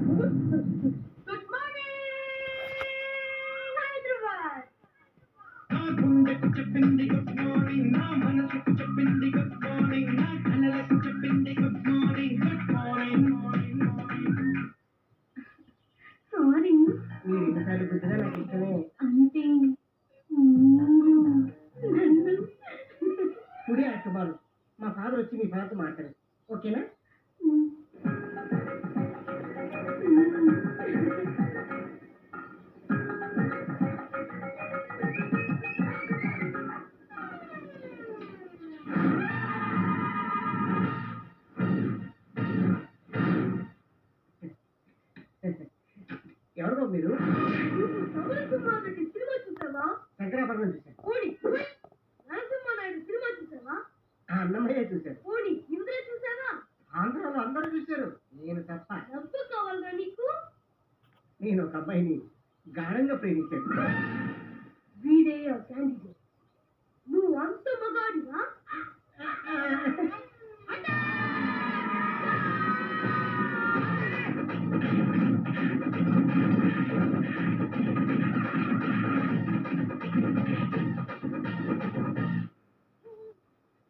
Good morning Hyderabad. నా గుండెకు చెప్పింది గుడ్ మార్నింగ్, నా మనసుకు చెప్పింది గుడ్ మార్నింగ్, నా కళ్ళకు చెప్పింది good morning, good morning. Sorry. మీరు ఎన్నిసార్లు గుర్తుగా నాకు ఇష్టమే. అంటే టుడే ఆఫ్టర్ బాల్ మా ఫాదర్ వచ్చి మీ ఫాదర్తో మాట్లాడు, ఓకేనా? ఎవరు మీరు? సినిమా చూసావా? శంకరాభరణం చూశాను. ఓడి నరసింహానాయుడు సినిమా చూసావా? అన్నమయ్య చూశారు. ఓడి ఇంద్ర చూసావా? ఆంధ్రాలో అందరూ చూశారు, నేను తప్ప. డబ్బు కావాలరా నీకు? నేను ఒక అబ్బాయిని గాఢంగా ప్రేమించాను. వీడే క్యాండిడేట్. నువ్వు అంత మగాడివా?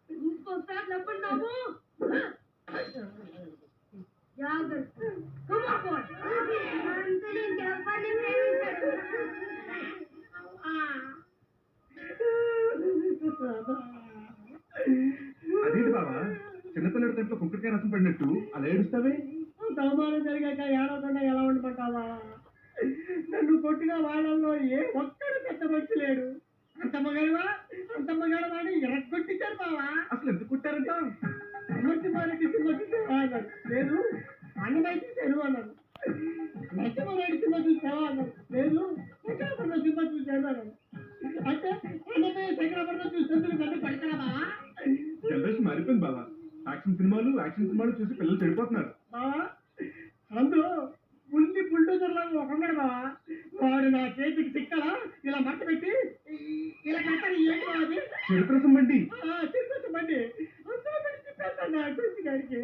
ఇంకోసారి చెప్పండాము జాగ్రత్త. అదేంటి బావా, చిన్నపిల్లడి కంట్లో కుక్కడికాయ రసం పడినట్టు అలా ఏడుస్తావే? అవమానం జరిగాక ఏడవకుండా ఎలా ఉండమంటావా? నన్ను కొట్టిన వాళ్ళల్లో ఏ ఒక్కడు పెద్ద మంచి లేడు. అంత మగాడవా అని ఎరగొట్టించారు బావా. అసలు ఎందుకు కుట్టారంట? నరసింహారెడ్డి సినిమా చూసావా అన్నాడు. లేదు. అన్నమయ్య చూశాను అన్నాడు. నరసింహారెడ్డి సినిమా చూసావా అన్నాడు. లేదు. శంకరాభరణం సినిమా చూశాను అన్నాడు. అంటే అన్నమయ్య శంకరాభరణం చూసేందుకు పెద్ద పడతారా బావా? జనరేషన్ మారిపోయింది బావా. యాక్షన్ సినిమాలు చూసి పిల్లలు చెడిపోతున్నారు బావా. అందులో పుల్లి బుల్డోజర్ లాగా ఒకన్నాడు బావా. వాడు నా చేతికి చిక్కలా ఇలా మట్ట పెట్టి ఇలా కట్టాలి. ఏంటి బావా అది? చెరుకు రసం బండి. చెప్పండి. అందరూ పెట్టి తిప్పేస్తాను నా చూసి గారికి.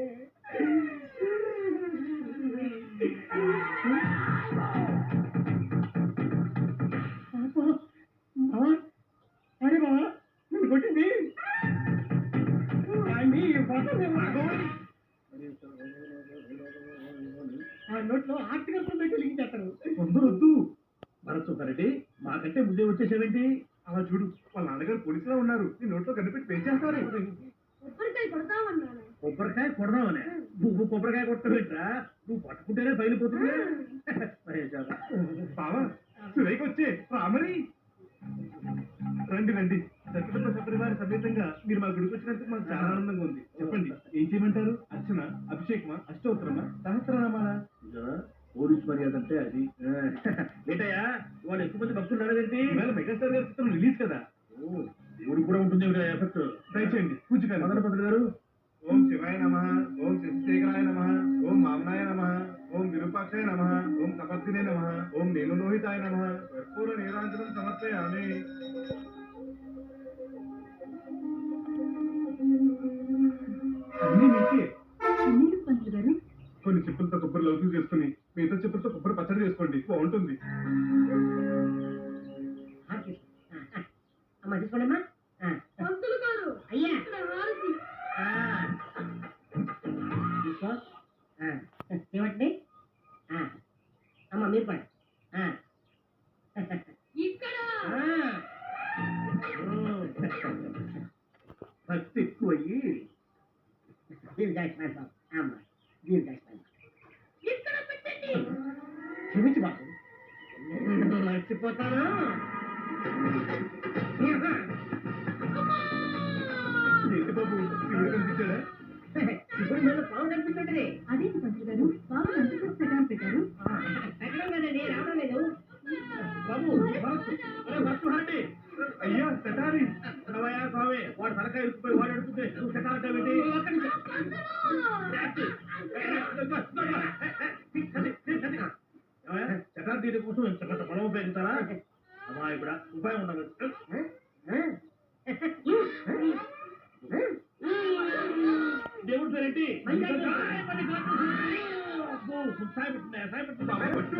అరే బావా, నన్ను కొట్టింది ఆ నోట్లో ఆర్టికల్ పెట్టి లింకేస్తాడు. తొందర వద్దు భరత్. మాకంటే ముందే వచ్చేసేవేంటి? అలా చూడు, వాళ్ళ నాన్నగారు పోలీసులో ఉన్నారు, నీ నోట్లో కనిపెట్టి పెంచేస్తారు. కొబ్బరికాయ కొడతామన్నాను. కొబ్బరికాయ కొడదామనే? నువ్వు కొబ్బరికాయ కొట్టవేంట్రా? నువ్వు పట్టుకుంటేనే బయలుపోతుంది. బావా, సురేఖ వచ్చే రామరి. రండి. సత్యపత సపరివారి సమేతంగా మీరు మా గుడికి వచ్చినందుకు మాకు చాలా ఆనందంగా ఉంది. చెప్పండి, ఏం చేయమంటారు? అర్చన, అభిషేకమా, అష్టోత్తరమా, సహస్రనామాలా? పోలీస్ మర్యాద అంటే అది. ఏంటయ్యా, వాళ్ళు ఎక్కువ మంది భక్తులు అడగండి. ఇవాళ మెగాస్టార్ గారి చిత్రం రిలీజ్ కదా. ఊరు కూడా ఉంటుంది ఎఫెక్ట్. దయచేయండి పూజకారు. మదనపతి గారు. ఓం శివాయ నమః, ఓం శశిశేఖరాయ నమః, ఓం వామనాయ నమః, ఓం విరూపాక్షాయ నమః, ఓం తపస్వినే నమః, ఓం నీలలోహితాయ నమః. కర్పూర నీరాంజనం సమర్పయామి. అన్నీ మీకే. పంతులు గారు, కొన్ని చెప్పులతో కొబ్బరి లౌకి చేసుకుని మిగతా చెప్పులతో కొబ్బరి పచ్చడి చేసుకోండి, బాగుంటుంది. అమ్మా తీసుకోండమ్మా. పంతులు గారు అయ్యా ఇక్కడ హారతి. తీసుకో. ఏమంటే అమ్మ మీరు పడి ఇక్కడ భక్తి ఎక్కువయ్యి దీర్ఘాయుష్మాన్ అమ్మ దీర్ఘాయుష్మాన్. ఇక్కడ పెట్టండి. క్షమించి బాబు, మర్చిపోతాను. ఏంటి బాబు, శివుడు కనిపించాడా? ఇప్పుడు మీద పాము కనిపిస్తుంటది. అదేంటి పంతులు గారు, బాబు అంతసేపు పెట్టాను పెట్టారు. పెట్టడం కదండి, రావడం లేదు. బాబు భరత్ హాండి. అయ్యా సెటారి. నవయా స్వామి, వాడు తలకాయ ఇరుక్కుపోయి వాడు అడుగుతుంటే నువ్వు సెటారట ఏంటి? సెటార్ తీయడం కోసం ఇంత పొలం ఉపయోగిస్తారా? అమ్మా ఇప్పుడు ఉపాయం ఉండదు. దేవుడి పేరేంటి? సాయపడుతున్నాయా సాయపడుతున్నా బాబాయ్ పట్టు.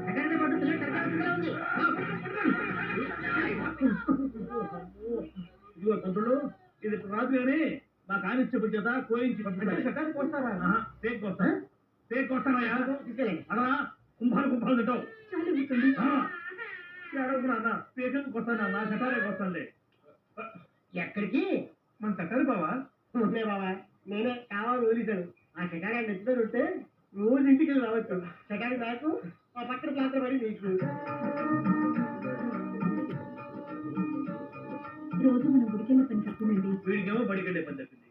ఎక్కడికి పడుతున్నా కరెక్ట్గా ఉంది ఇదిగో తండ్రులు ఇది ఇప్పుడు రాదు కానీ మా కానిస్టేబుల్ చేత కోయించి పంపించాలి షట్టానికి వస్తారా? టేక్ వస్తా టేక్ వస్తానయ్యా తీసుకెళ్ళండి. అలా కుంభాలు తింటావు చాలు ఊరుకోండి. అడుగుతున్నా అన్న పేషెంట్కి వస్తాను అన్న షటారేకి వస్తానులే ఎక్కడికి మన చట్టాలి బావా. ఉండే బాబా నేనే కావాలి వదిలేశాను ఆ షటారీ నచ్చితే ఉంటే రోజు ఇంటికి వెళ్ళి రావచ్చు షటారీ నాకు ఆ పక్కన ప్లాస్టర్ పడి నీకు రోజు మనం గుడికెళ్ళే పని తప్పునండి. వీడికేమో బడికెళ్ళే పని తప్పింది